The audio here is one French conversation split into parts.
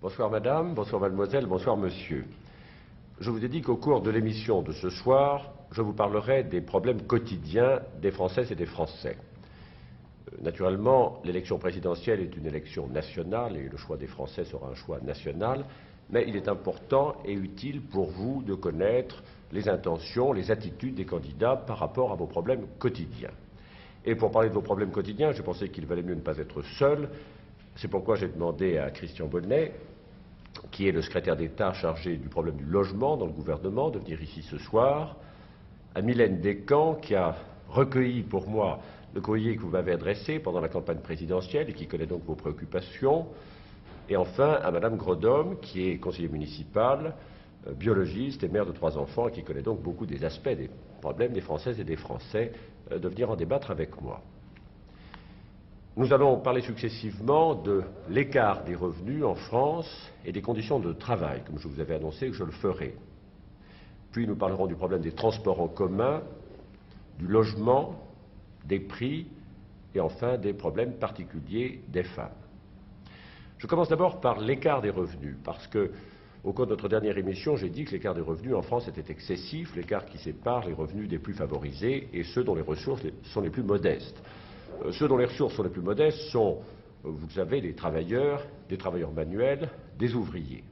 Bonsoir madame, bonsoir mademoiselle, bonsoir monsieur. Je vous ai dit qu'au cours de l'émission de ce soir, je vous parlerai des problèmes quotidiens des Françaises et des Français. Naturellement, l'élection présidentielle est une élection nationale et le choix des Français sera un choix national, mais il est important et utile pour vous de connaître les intentions, les attitudes des candidats par rapport à vos problèmes quotidiens. Et pour parler de vos problèmes quotidiens, j'ai pensé qu'il valait mieux ne pas être seul. C'est pourquoi j'ai demandé à Christian Bonnet, qui est le secrétaire d'État chargé du problème du logement dans le gouvernement, de venir ici ce soir, à Mylène Descamps, qui a recueilli pour moi le courrier que vous m'avez adressé pendant la campagne présidentielle et qui connaît donc vos préoccupations, et enfin à Madame Grodhomme, qui est conseiller municipal, biologiste et mère de 3 enfants, et qui connaît donc beaucoup des aspects des problèmes des Françaises et des Français, de venir en débattre avec moi. Nous allons parler successivement de l'écart des revenus en France et des conditions de travail, comme je vous avais annoncé que je le ferai. Puis nous parlerons du problème des transports en commun, du logement, des prix et enfin des problèmes particuliers des femmes. Je commence d'abord par l'écart des revenus, parce que au cours de notre dernière émission, j'ai dit que l'écart des revenus en France était excessif, l'écart qui sépare les revenus des plus favorisés et ceux dont les ressources sont les plus modestes. Ceux dont les ressources sont les plus modestes sont, vous le savez, des travailleurs manuels, des ouvriers.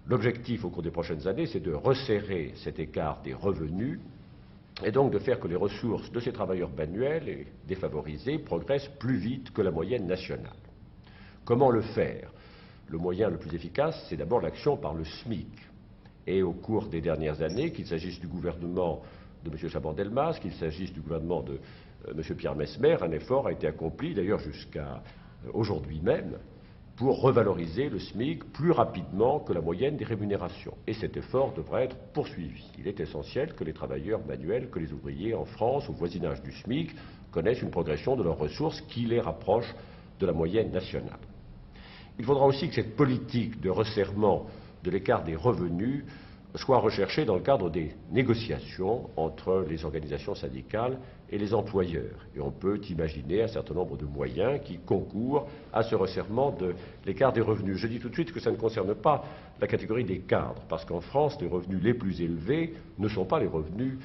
L'objectif au cours des prochaines années, c'est de resserrer cet écart des revenus et donc de faire que les ressources de ces travailleurs manuels et défavorisés progressent plus vite que la moyenne nationale. Comment le faire? Le moyen le plus efficace, c'est d'abord l'action par le SMIC. Et au cours des dernières années, qu'il s'agisse du gouvernement de M. Chaban-Delmas, qu'il s'agisse du gouvernement de M. Pierre Messmer, un effort a été accompli, d'ailleurs jusqu'à aujourd'hui même, pour revaloriser le SMIC plus rapidement que la moyenne des rémunérations. Et cet effort devrait être poursuivi. Il est essentiel que les travailleurs manuels, que les ouvriers en France, au voisinage du SMIC, connaissent une progression de leurs ressources qui les rapproche de la moyenne nationale. Il faudra aussi que cette politique de resserrement de l'écart des revenus soit recherchée dans le cadre des négociations entre les organisations syndicales et les employeurs. Et on peut imaginer un certain nombre de moyens qui concourent à ce resserrement de l'écart des revenus. Je dis tout de suite que ça ne concerne pas la catégorie des cadres, parce qu'en France, les revenus les plus élevés ne sont pas les revenus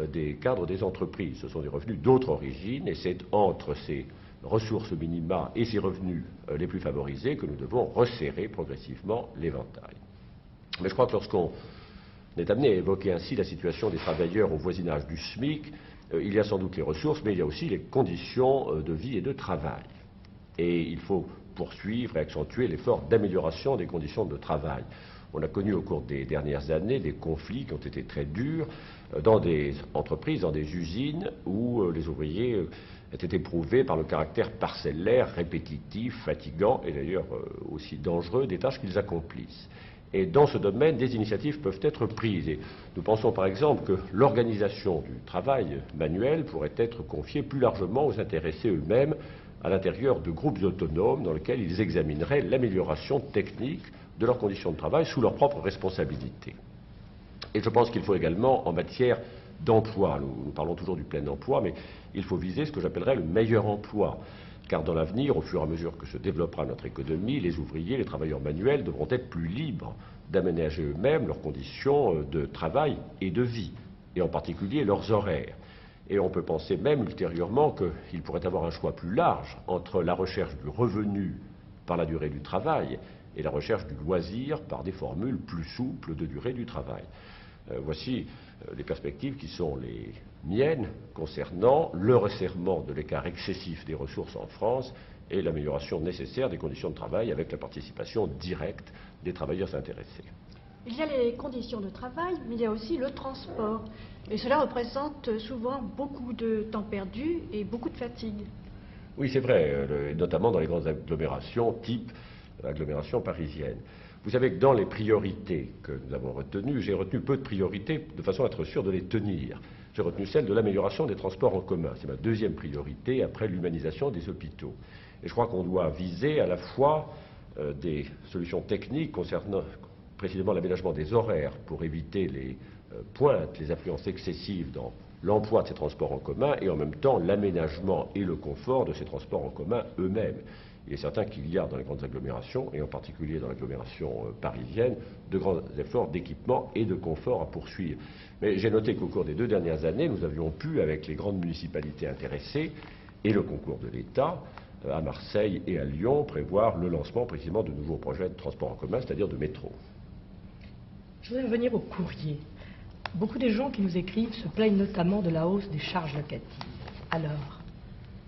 des cadres des entreprises. Ce sont des revenus d'autres origines, et c'est entre ces ressources minima et ces revenus les plus favorisés que nous devons resserrer progressivement l'éventail. Mais je crois que lorsqu'on est amené à évoquer ainsi la situation des travailleurs au voisinage du SMIC, il y a sans doute les ressources, mais il y a aussi les conditions de vie et de travail. Et il faut poursuivre et accentuer l'effort d'amélioration des conditions de travail. On a connu au cours des dernières années des conflits qui ont été très durs dans des entreprises, dans des usines où les ouvriers étaient éprouvés par le caractère parcellaire, répétitif, fatigant et d'ailleurs aussi dangereux des tâches qu'ils accomplissent. Et dans ce domaine, des initiatives peuvent être prises. Et nous pensons par exemple que l'organisation du travail manuel pourrait être confiée plus largement aux intéressés eux-mêmes à l'intérieur de groupes autonomes dans lesquels ils examineraient l'amélioration technique de leurs conditions de travail sous leur propre responsabilité. Et je pense qu'il faut également, en matière d'emploi, nous parlons toujours du plein emploi, mais il faut viser ce que j'appellerais le meilleur emploi. Car dans l'avenir, au fur et à mesure que se développera notre économie, les ouvriers, les travailleurs manuels devront être plus libres d'aménager eux-mêmes leurs conditions de travail et de vie, et en particulier leurs horaires. Et on peut penser même ultérieurement qu'il pourrait avoir un choix plus large entre la recherche du revenu par la durée du travail et la recherche du loisir par des formules plus souples de durée du travail. Voici les perspectives qui sont les miennes concernant le resserrement de l'écart excessif des ressources en France et l'amélioration nécessaire des conditions de travail avec la participation directe des travailleurs intéressés. Il y a les conditions de travail, mais il y a aussi le transport. Et cela représente souvent beaucoup de temps perdu et beaucoup de fatigue. Oui, c'est vrai, notamment dans les grandes agglomérations, type agglomération parisienne. Vous savez que dans les priorités que nous avons retenues, j'ai retenu peu de priorités de façon à être sûr de les tenir. J'ai retenu celle de l'amélioration des transports en commun. C'est ma deuxième priorité après l'humanisation des hôpitaux. Et je crois qu'on doit viser à la fois des solutions techniques concernant précisément l'aménagement des horaires pour éviter les pointes, les affluences excessives dans l'emploi de ces transports en commun et en même temps l'aménagement et le confort de ces transports en commun eux-mêmes. Il est certain qu'il y a dans les grandes agglomérations, et en particulier dans l'agglomération parisienne, de grands efforts d'équipement et de confort à poursuivre. Mais j'ai noté qu'au cours des 2 dernières années, nous avions pu, avec les grandes municipalités intéressées et le concours de l'État, à Marseille et à Lyon, prévoir le lancement précisément de nouveaux projets de transport en commun, c'est-à-dire de métro. Je voudrais revenir au courrier. Beaucoup de gens qui nous écrivent se plaignent notamment de la hausse des charges locatives. Alors,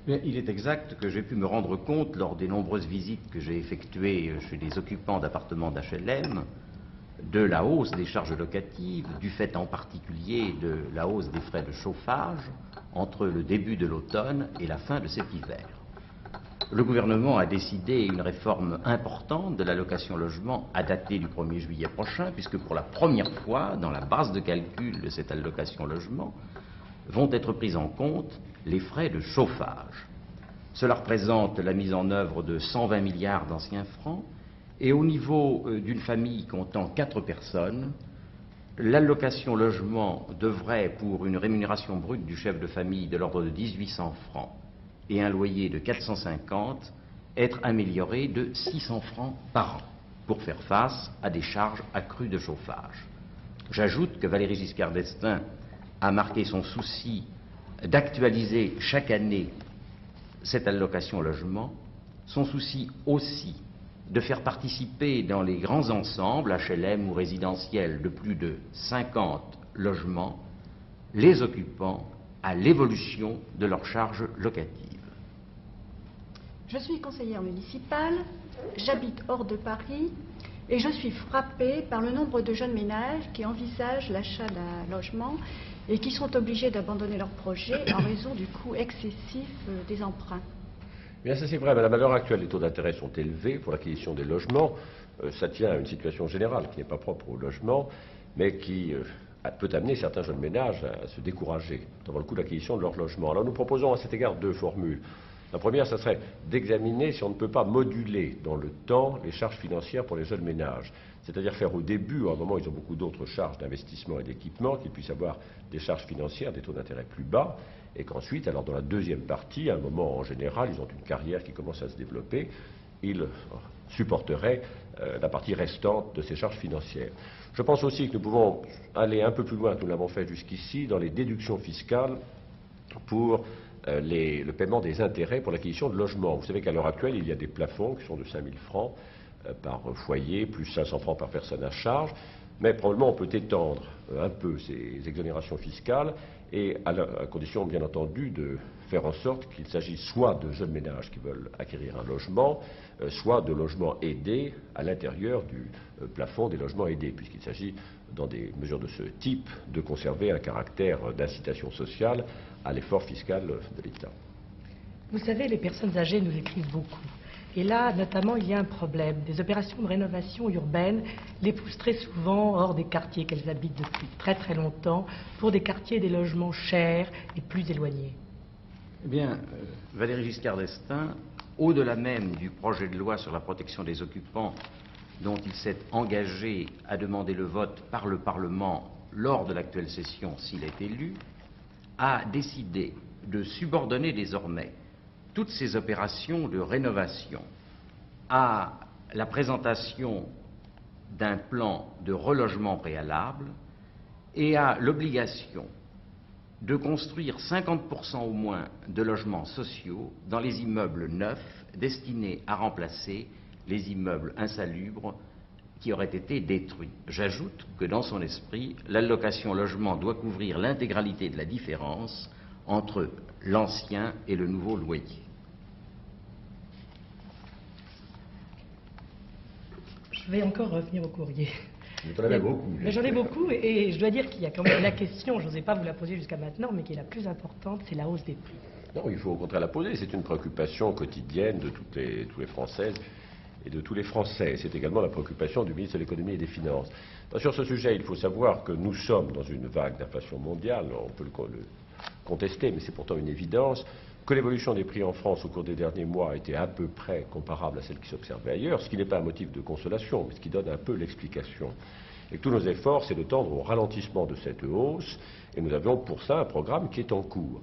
il est exact que j'ai pu me rendre compte, lors des nombreuses visites que j'ai effectuées chez les occupants d'appartements d'HLM, de la hausse des charges locatives, du fait en particulier de la hausse des frais de chauffage entre le début de l'automne et la fin de cet hiver. Le gouvernement a décidé une réforme importante de l'allocation logement à dater du 1er juillet prochain, puisque pour la première fois, dans la base de calcul de cette allocation logement, vont être pris en compte les frais de chauffage. Cela représente la mise en œuvre de 120 milliards d'anciens francs, et au niveau d'une famille comptant 4 personnes, l'allocation logement devrait, pour une rémunération brute du chef de famille de l'ordre de 1800 francs et un loyer de 450, être améliorée de 600 francs par an pour faire face à des charges accrues de chauffage. J'ajoute que Valéry Giscard d'Estaing a marqué son souci d'actualiser chaque année cette allocation logement, son souci aussi de faire participer dans les grands ensembles, HLM ou résidentiels, de plus de 50 logements, les occupants à l'évolution de leurs charges locatives. Je suis conseillère municipale, j'habite hors de Paris et je suis frappée par le nombre de jeunes ménages qui envisagent l'achat d'un logement et qui sont obligés d'abandonner leur projet en raison du coût excessif des emprunts. Bien, ça c'est vrai, mais à l'heure actuelle, les taux d'intérêt sont élevés pour l'acquisition des logements. Ça tient à une situation générale qui n'est pas propre au logement, mais qui peut amener certains jeunes ménages à se décourager devant le coût d'acquisition de leur logement. Alors nous proposons à cet égard 2 formules. La première, ça serait d'examiner si on ne peut pas moduler dans le temps les charges financières pour les jeunes ménages. C'est-à-dire faire au début, à un moment où ils ont beaucoup d'autres charges d'investissement et d'équipement, qu'ils puissent avoir des charges financières, des taux d'intérêt plus bas, et qu'ensuite, alors dans la deuxième partie, à un moment en général, ils ont une carrière qui commence à se développer, ils supporteraient la partie restante de ces charges financières. Je pense aussi que nous pouvons aller un peu plus loin que nous l'avons fait jusqu'ici dans les déductions fiscales pour le paiement des intérêts pour l'acquisition de logements. Vous savez qu'à l'heure actuelle, il y a des plafonds qui sont de 5 000 francs par foyer, plus 500 francs par personne à charge, mais probablement on peut étendre un peu ces exonérations fiscales, et à condition bien entendu de faire en sorte qu'il s'agisse soit de jeunes ménages qui veulent acquérir un logement, soit de logements aidés à l'intérieur du plafond des logements aidés, puisqu'il s'agit, dans des mesures de ce type, de conserver un caractère d'incitation sociale à l'effort fiscal de l'État. vous savez, les personnes âgées nous écrivent beaucoup. Et là, notamment, il y a un problème. Des opérations de rénovation urbaine les poussent très souvent hors des quartiers qu'elles habitent depuis très très longtemps, pour des quartiers et des logements chers et plus éloignés. Eh bien, Valéry Giscard d'Estaing, au-delà même du projet de loi sur la protection des occupants, dont il s'est engagé à demander le vote par le Parlement lors de l'actuelle session s'il est élu, a décidé de subordonner désormais toutes ces opérations de rénovation à la présentation d'un plan de relogement préalable et à l'obligation de construire 50% au moins de logements sociaux dans les immeubles neufs destinés à remplacer les immeubles insalubres qui auraient été détruits. J'ajoute que dans son esprit, l'allocation logement doit couvrir l'intégralité de la différence entre l'ancien et le nouveau loyer. Je vais encore revenir au courrier. Vous en avez beaucoup. Mais j'en ai beaucoup, et je dois dire qu'il y a quand même la question, je n'osais pas vous la poser jusqu'à maintenant, mais qui est la plus importante, c'est la hausse des prix. Non, il faut au contraire la poser. C'est une préoccupation quotidienne de toutes les Françaises et de tous les Français. C'est également la préoccupation du ministre de l'économie et des finances. Sur ce sujet, il faut savoir que nous sommes dans une vague d'inflation mondiale. On peut le contester, mais c'est pourtant une évidence. Que l'évolution des prix en France au cours des derniers mois a été à peu près comparable à celle qui s'observait ailleurs, ce qui n'est pas un motif de consolation, mais ce qui donne un peu l'explication. Et que tous nos efforts, c'est de tendre au ralentissement de cette hausse, et nous avions pour ça un programme qui est en cours.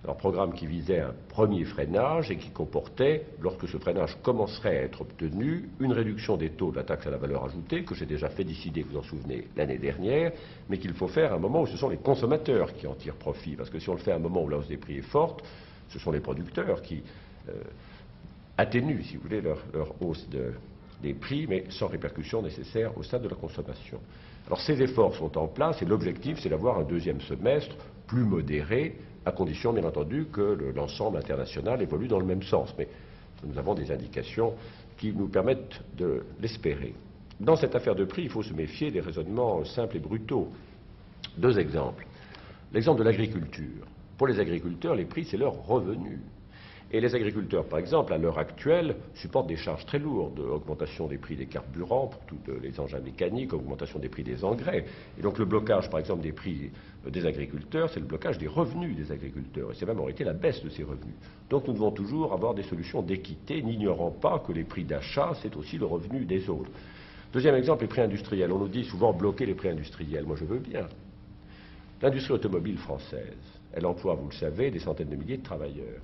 Alors, programme qui visait un premier freinage et qui comportait, lorsque ce freinage commencerait à être obtenu, une réduction des taux de la taxe à la valeur ajoutée, que j'ai déjà fait décider, vous en souvenez, l'année dernière, mais qu'il faut faire à un moment où ce sont les consommateurs qui en tirent profit. Parce que si on le fait à un moment où la hausse des prix est forte, ce sont les producteurs qui atténuent, si vous voulez, leur hausse des prix, mais sans répercussion nécessaire au sein de la consommation. Alors, ces efforts sont en place et l'objectif, c'est d'avoir un deuxième semestre plus modéré, à condition, bien entendu, que l'ensemble international évolue dans le même sens. Mais nous avons des indications qui nous permettent de l'espérer. Dans cette affaire de prix, il faut se méfier des raisonnements simples et brutaux. Deux exemples. L'exemple de l'agriculture. Pour les agriculteurs, les prix, c'est leur revenu. Et les agriculteurs, par exemple, à l'heure actuelle, supportent des charges très lourdes, augmentation des prix des carburants pour tous les engins mécaniques, augmentation des prix des engrais. Et donc le blocage, par exemple, des prix des agriculteurs, c'est le blocage des revenus des agriculteurs. Et c'est même en réalité la baisse de ces revenus. Donc nous devons toujours avoir des solutions d'équité, n'ignorant pas que les prix d'achat, c'est aussi le revenu des autres. Deuxième exemple, les prix industriels. On nous dit souvent bloquer les prix industriels. Moi, je veux bien. L'industrie automobile française, elle emploie, vous le savez, des centaines de milliers de travailleurs.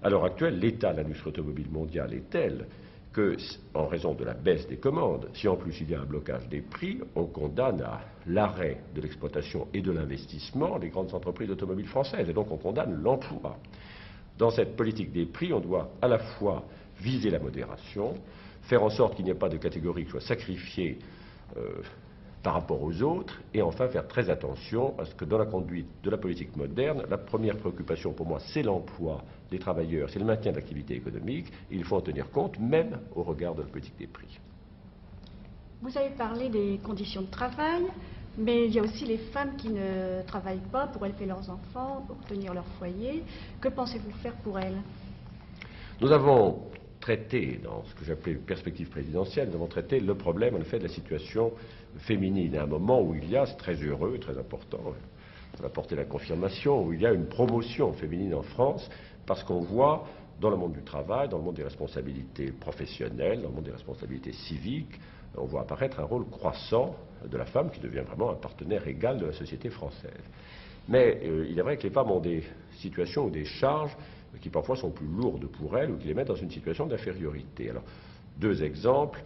À l'heure actuelle, l'état de l'industrie automobile mondiale est tel que, en raison de la baisse des commandes, si en plus il y a un blocage des prix, on condamne à l'arrêt de l'exploitation et de l'investissement les grandes entreprises automobiles françaises, et donc on condamne l'emploi. Dans cette politique des prix, on doit à la fois viser la modération, faire en sorte qu'il n'y ait pas de catégorie qui soit sacrifiée par rapport aux autres, et enfin faire très attention à ce que dans la conduite de la politique moderne, la première préoccupation pour moi, c'est l'emploi des travailleurs, c'est le maintien de l'activité économique, et il faut en tenir compte, même au regard de la politique des prix. Vous avez parlé des conditions de travail, mais il y a aussi les femmes qui ne travaillent pas pour élever leurs enfants, pour tenir leur foyer. Que pensez-vous faire pour elles? Nous avons traité, dans ce que j'appelais perspective présidentielle, nous avons traité le problème, en effet, de la situation féminine, à un moment où il y a, c'est très heureux, très important, on a apporté la confirmation, où il y a une promotion féminine en France, parce qu'on voit dans le monde du travail, dans le monde des responsabilités professionnelles, dans le monde des responsabilités civiques, on voit apparaître un rôle croissant de la femme qui devient vraiment un partenaire égal de la société française. Mais il est vrai que les femmes ont des situations ou des charges qui parfois sont plus lourdes pour elles ou qui les mettent dans une situation d'infériorité. Alors, deux exemples.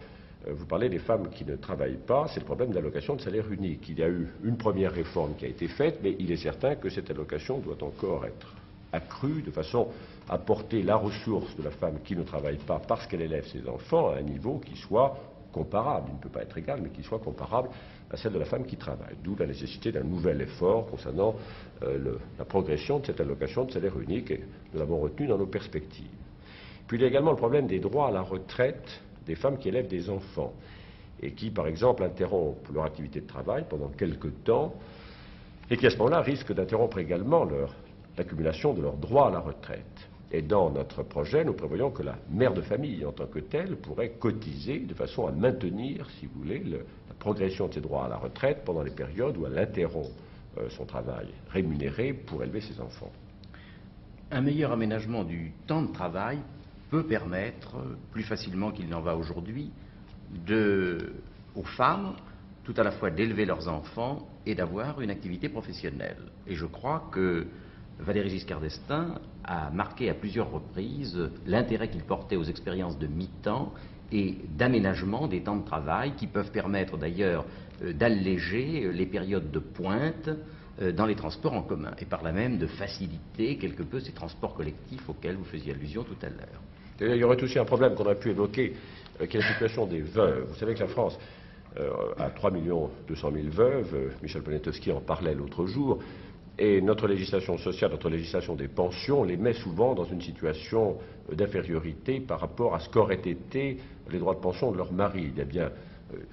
Vous parlez des femmes qui ne travaillent pas, c'est le problème de l'allocation de salaire unique. Il y a eu une première réforme qui a été faite, mais il est certain que cette allocation doit encore être accrue de façon à porter la ressource de la femme qui ne travaille pas parce qu'elle élève ses enfants à un niveau qui soit comparable, il ne peut pas être égal, mais qui soit comparable à celle de la femme qui travaille. D'où la nécessité d'un nouvel effort concernant la progression de cette allocation de salaire unique, et nous l'avons retenu dans nos perspectives. Puis il y a également le problème des droits à la retraite des femmes qui élèvent des enfants et qui, par exemple, interrompent leur activité de travail pendant quelque temps et qui, à ce moment-là, risquent d'interrompre également l'accumulation de leurs droits à la retraite. Et dans notre projet, nous prévoyons que la mère de famille, en tant que telle, pourrait cotiser de façon à maintenir, si vous voulez, la progression de ses droits à la retraite pendant les périodes où elle interrompt son travail rémunéré pour élever ses enfants. Un meilleur aménagement du temps de travail peut permettre, plus facilement qu'il n'en va aujourd'hui, aux femmes, tout à la fois d'élever leurs enfants et d'avoir une activité professionnelle. Et je crois que Valéry Giscard d'Estaing a marqué à plusieurs reprises l'intérêt qu'il portait aux expériences de mi-temps et d'aménagement des temps de travail qui peuvent permettre d'ailleurs d'alléger les périodes de pointe dans les transports en commun et par là même de faciliter quelque peu ces transports collectifs auxquels vous faisiez allusion tout à l'heure. Il y aurait aussi un problème qu'on a pu évoquer, qui est la situation des veuves. Vous savez que la France a 3 200 000 veuves, Michel Poniatowski en parlait l'autre jour, et notre législation sociale, notre législation des pensions les met souvent dans une situation d'infériorité par rapport à ce qu'auraient été les droits de pension de leur mari. Il y a bien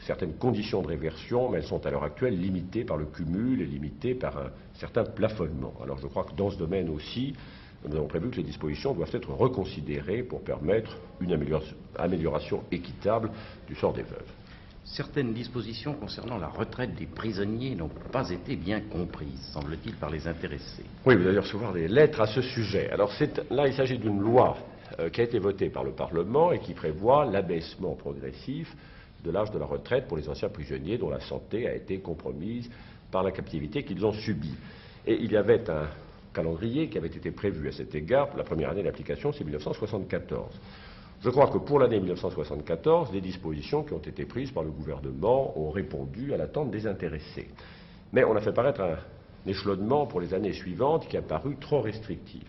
certaines conditions de réversion, mais elles sont à l'heure actuelle limitées par le cumul et limitées par un certain plafonnement. Alors je crois que dans ce domaine aussi, nous avons prévu que les dispositions doivent être reconsidérées pour permettre une amélioration équitable du sort des veuves. Certaines dispositions concernant la retraite des prisonniers n'ont pas été bien comprises, semble-t-il, par les intéressés. Oui, vous allez recevoir des lettres à ce sujet. Alors là, il s'agit d'une loi qui a été votée par le Parlement et qui prévoit l'abaissement progressif de l'âge de la retraite pour les anciens prisonniers dont la santé a été compromise par la captivité qu'ils ont subie. Et il y avait un calendrier qui avait été prévu à cet égard pour la première année d'application, c'est 1974. Je crois que pour l'année 1974, les dispositions qui ont été prises par le gouvernement ont répondu à l'attente des intéressés. Mais on a fait paraître un échelonnement pour les années suivantes qui a paru trop restrictif.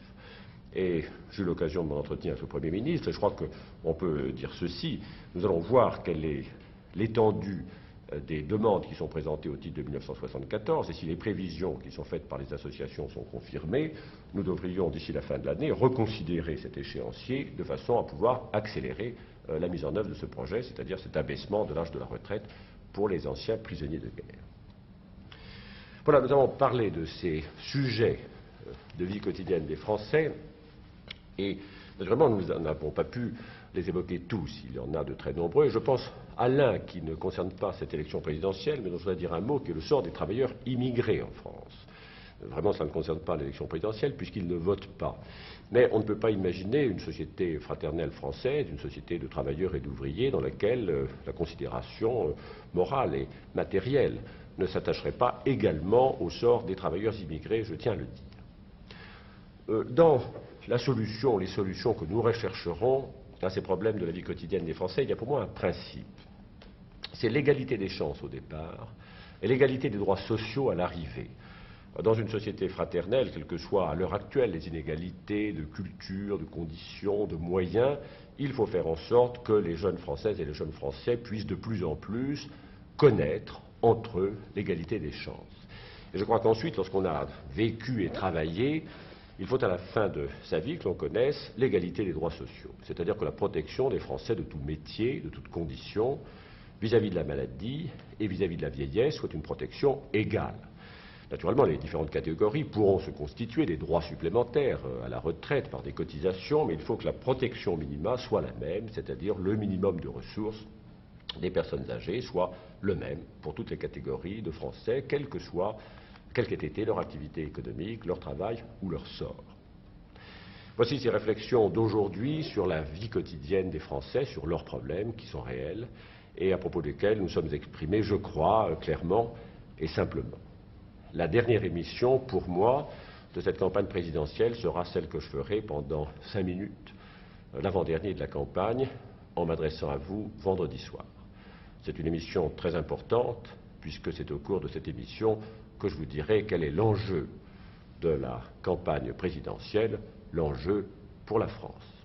Et j'ai eu l'occasion de m'en entretenir avec le Premier ministre, et je crois qu'on peut dire ceci. Nous allons voir quelle est l'étendue des demandes qui sont présentées au titre de 1974, et si les prévisions qui sont faites par les associations sont confirmées, nous devrions, d'ici la fin de l'année, reconsidérer cet échéancier de façon à pouvoir accélérer la mise en œuvre de ce projet, c'est-à-dire cet abaissement de l'âge de la retraite pour les anciens prisonniers de guerre. Voilà, nous avons parlé de ces sujets de vie quotidienne des Français, et naturellement, nous n'avons pas pu les évoquer tous, il y en a de très nombreux. Je pense à l'un qui ne concerne pas cette élection présidentielle, mais dont je voudrais dire un mot, qui est le sort des travailleurs immigrés en France. Vraiment, ça ne concerne pas l'élection présidentielle, puisqu'ils ne votent pas. Mais on ne peut pas imaginer une société fraternelle française, une société de travailleurs et d'ouvriers, dans laquelle la considération morale et matérielle ne s'attacherait pas également au sort des travailleurs immigrés, je tiens à le dire. Dans la solution, les solutions que nous rechercherons à ces problèmes de la vie quotidienne des Français, il y a pour moi un principe. C'est l'égalité des chances au départ et l'égalité des droits sociaux à l'arrivée. Dans une société fraternelle, quelles que soient à l'heure actuelle les inégalités de culture, de conditions, de moyens, il faut faire en sorte que les jeunes Françaises et les jeunes Français puissent de plus en plus connaître entre eux l'égalité des chances. Et je crois qu'ensuite, lorsqu'on a vécu et travaillé, il faut à la fin de sa vie que l'on connaisse l'égalité des droits sociaux, c'est-à-dire que la protection des Français de tout métier, de toute condition, vis-à-vis de la maladie et vis-à-vis de la vieillesse, soit une protection égale. Naturellement, les différentes catégories pourront se constituer des droits supplémentaires à la retraite par des cotisations, mais il faut que la protection minima soit la même, c'est-à-dire le minimum de ressources des personnes âgées soit le même pour toutes les catégories de Français, quelle qu'ait été leur activité économique, leur travail ou leur sort. Voici ces réflexions d'aujourd'hui sur la vie quotidienne des Français, sur leurs problèmes qui sont réels et à propos desquels nous sommes exprimés, je crois, clairement et simplement. La dernière émission, pour moi, de cette campagne présidentielle sera celle que je ferai pendant 5 minutes, l'avant-dernier de la campagne, en m'adressant à vous vendredi soir. C'est une émission très importante, puisque c'est au cours de cette émission que je vous dirai quel est l'enjeu de la campagne présidentielle, l'enjeu pour la France.